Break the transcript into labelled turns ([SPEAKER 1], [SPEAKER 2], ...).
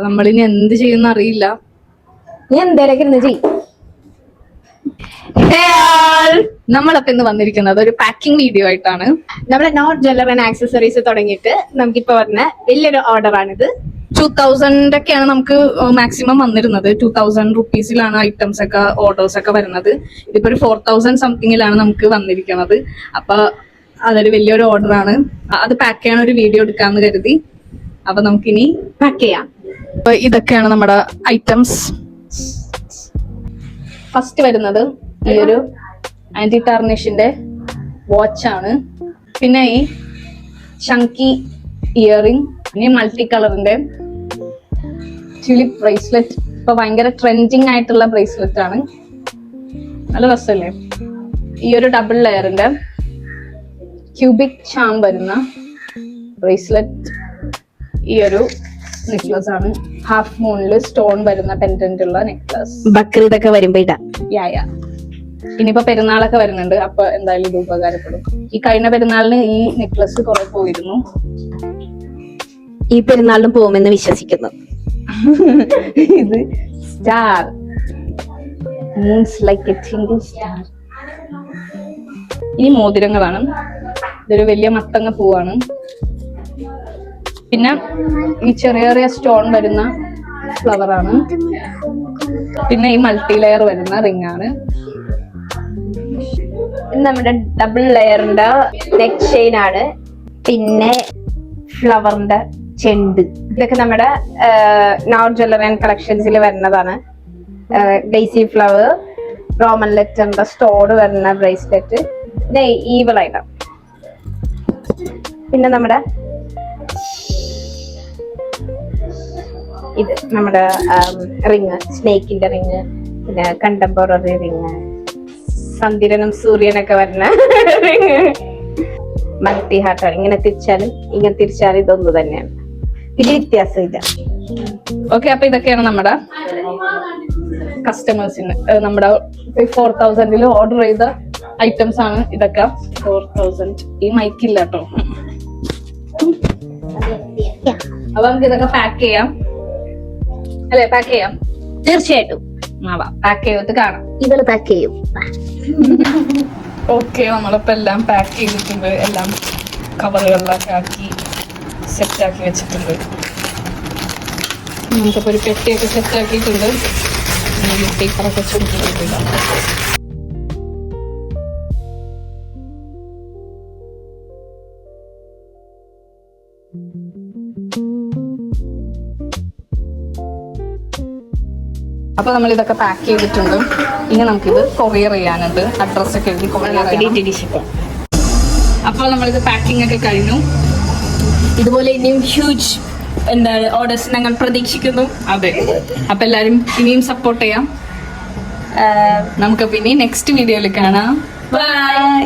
[SPEAKER 1] നമ്മളിനി എന്ത് ചെയ്യുന്ന അറിയില്ല.
[SPEAKER 2] നീ എന്തേലൊക്കെ ഇരുന്ന് ചെയ്യും.
[SPEAKER 1] നമ്മളപ്പോ ഇന്ന് വന്നിരിക്കുന്നത് ഒരു പാക്കിംഗ് വീഡിയോ ആയിട്ടാണ്.
[SPEAKER 2] നമ്മുടെ നോട്ട് ജ്വല്ലറി ആൻഡ് ആക്സസറീസ് തുടങ്ങിയിട്ട് നമുക്കിപ്പോ പറഞ്ഞ വലിയൊരു ഓർഡർ ആണിത്.
[SPEAKER 1] 2000 ഒക്കെയാണ് നമുക്ക് മാക്സിമം വന്നിരുന്നത്. 2000 റുപ്പീസിലാണ് ഐറ്റംസ് ഒക്കെ ഓർഡേഴ്സ് ഒക്കെ വരുന്നത്. ഇതിപ്പോ ഒരു 4000 സംതിങ്ങിലാണ് നമുക്ക് വന്നിരിക്കുന്നത്. അപ്പൊ അതൊരു വലിയൊരു ഓർഡർ ആണ്. അത് പാക്ക് ചെയ്യാൻ ഒരു വീഡിയോ എടുക്കാന്ന് കരുതി. അപ്പൊ നമുക്കിനി
[SPEAKER 2] പാക്ക് ചെയ്യാം.
[SPEAKER 1] അപ്പൊ ഇതൊക്കെയാണ് നമ്മുടെ ഐറ്റംസ്. ഫസ്റ്റ് വരുന്നത് ഈ ഒരു ആന്റി ടാർണിഷിന്റെ വാച്ചാണ്. പിന്നെ ഈ ചങ്കി ഇയറിംഗ്, ഇനി മൾട്ടി കളറിന്റെ ട്യൂലിപ്പ് ബ്രേസ്ലെറ്റ്. ഇപ്പൊ ഭയങ്കര ട്രെൻഡിങ് ആയിട്ടുള്ള ബ്രേസ്ലെറ്റ് ആണ്. നല്ല രസമല്ലേ? ഈ ഒരു ഡബിൾ ലെയറിന്റെ ക്യൂബിക് ചാം വരുന്ന ബ്രേസ്ലെറ്റ്. ഈ ഒരു നെക്ലസ് ആണ്. ഹാഫ് മൂണില് സ്റ്റോൺ വരുന്ന പെൻഡന്റ് ഉള്ള നെക്ലസ്.
[SPEAKER 2] ബക്രീദൊക്കെ വരുമ്പോ ഇടാം.
[SPEAKER 1] യാ ഇനിയിപ്പോ പെരുന്നാളൊക്കെ വരുന്നുണ്ട്. അപ്പൊ എന്തായാലും ഇത് ഉപകാരപ്പെടും. ഈ കഴിഞ്ഞ പെരുന്നാളിന് ഈ നെക്ലസ് കുറെ പോയിരുന്നു.
[SPEAKER 2] ഈ പെരുന്നാളിനും പോകുമെന്ന് വിശ്വസിക്കുന്നു.
[SPEAKER 1] ഇത് star, moons like A twinkle star. ഈ മോതിരങ്ങളാണ്. ഇതൊരു വലിയ മത്തങ്ങ പൂവാണ്. പിന്നെ ഈ ചെറിയ ചെറിയ സ്റ്റോൺ വരുന്ന ഫ്ലവർ ആണ്. പിന്നെ ഈ മൾട്ടി ലെയർ വരുന്ന റിംഗ് ആണ്.
[SPEAKER 2] നമ്മുടെ ഡബിൾ ലെയറിന്റെ നെക്ക് ചെയിൻ ആണ്. പിന്നെ ഫ്ലവറിന്റെ ചെണ്ട്. ഇതൊക്കെ നമ്മുടെ നോട്ട് ജ്വല്ലറി ആൻഡ് കളക്ഷൻസിൽ വരുന്നതാണ്. ഡെയ്സി ഫ്ലവർ, റോമൻ ലെറ്ററിന്റെ സ്റ്റോൺ വരുന്ന ബ്രേസ്ലെറ്റ്. പിന്നെ ഈവൽ ഐറ്റം. പിന്നെ നമ്മുടെ ഇത് നമ്മുടെ റിങ്, സ്നേക്കിന്റെ റിങ്. പിന്നെ കണ്ടംപററി റിങ്, ചന്ദ്രനും സൂര്യനൊക്കെ വരുന്ന റിങ്. മൾട്ടി ഹാർട്ടാണ്. ഇങ്ങനെ തിരിച്ചാലും ഇങ്ങനെ തിരിച്ചാലും ഇതൊന്നു തന്നെയാണ്. വലിയ വ്യത്യാസമില്ല.
[SPEAKER 1] ഓക്കെ, അപ്പൊ ഇതൊക്കെയാണ് നമ്മുടെ കസ്റ്റമേഴ്സിന് നമ്മുടെ 4000 ഓർഡർ ചെയ്ത ഐറ്റംസ് ആണ് ഇതൊക്കെ. 4000. ഈ മൈക്കില്ല കേട്ടോ. അപ്പൊ നമുക്ക് ഇതൊക്കെ പാക്ക് ചെയ്യാം അല്ലെ? പാക്ക് ചെയ്യാം,
[SPEAKER 2] തീർച്ചയായിട്ടും.
[SPEAKER 1] പാക്ക് ചെയ്തിട്ട് കാണാം.
[SPEAKER 2] ഇവള് പാക്ക് ചെയ്യും.
[SPEAKER 1] ഓക്കെ, നമ്മളിപ്പോ എല്ലാം പാക്ക് ചെയ്തിട്ടുണ്ട്. എല്ലാം കവറുകളിലൊക്കെ ആക്കി സെറ്റ് ആക്കി വെച്ചിട്ടുണ്ട്. നമുക്കിപ്പോ ഒരു പെട്ടിയൊക്കെ സെറ്റ് ആക്കിയിട്ടുണ്ട്. പേപ്പറൊക്കെ ചുരുട്ടിയിട്ടില്ല. അപ്പൊ നമ്മൾ ഇതൊക്കെ പാക്ക് ചെയ്തിട്ടുണ്ട്. ഇനി നമുക്കിത് കൊറിയർ ചെയ്യാനുണ്ട്. അഡ്രസ് ഒക്കെ എഴുതി കൊറിയർ. അപ്പോൾ നമ്മളിത് പാക്കിംഗ് ഒക്കെ കഴിഞ്ഞു.
[SPEAKER 2] ഇതുപോലെ ഇനിയും ഹ്യൂജ് എന്താണ് ഓർഡേഴ്സ് ഞങ്ങൾ പ്രതീക്ഷിക്കുന്നു.
[SPEAKER 1] അതെ, അപ്പൊ എല്ലാരും ഇനിയും സപ്പോർട്ട് ചെയ്യാം. നമുക്ക് പിന്നെ നെക്സ്റ്റ് വീഡിയോയിൽ കാണാം. ബൈ.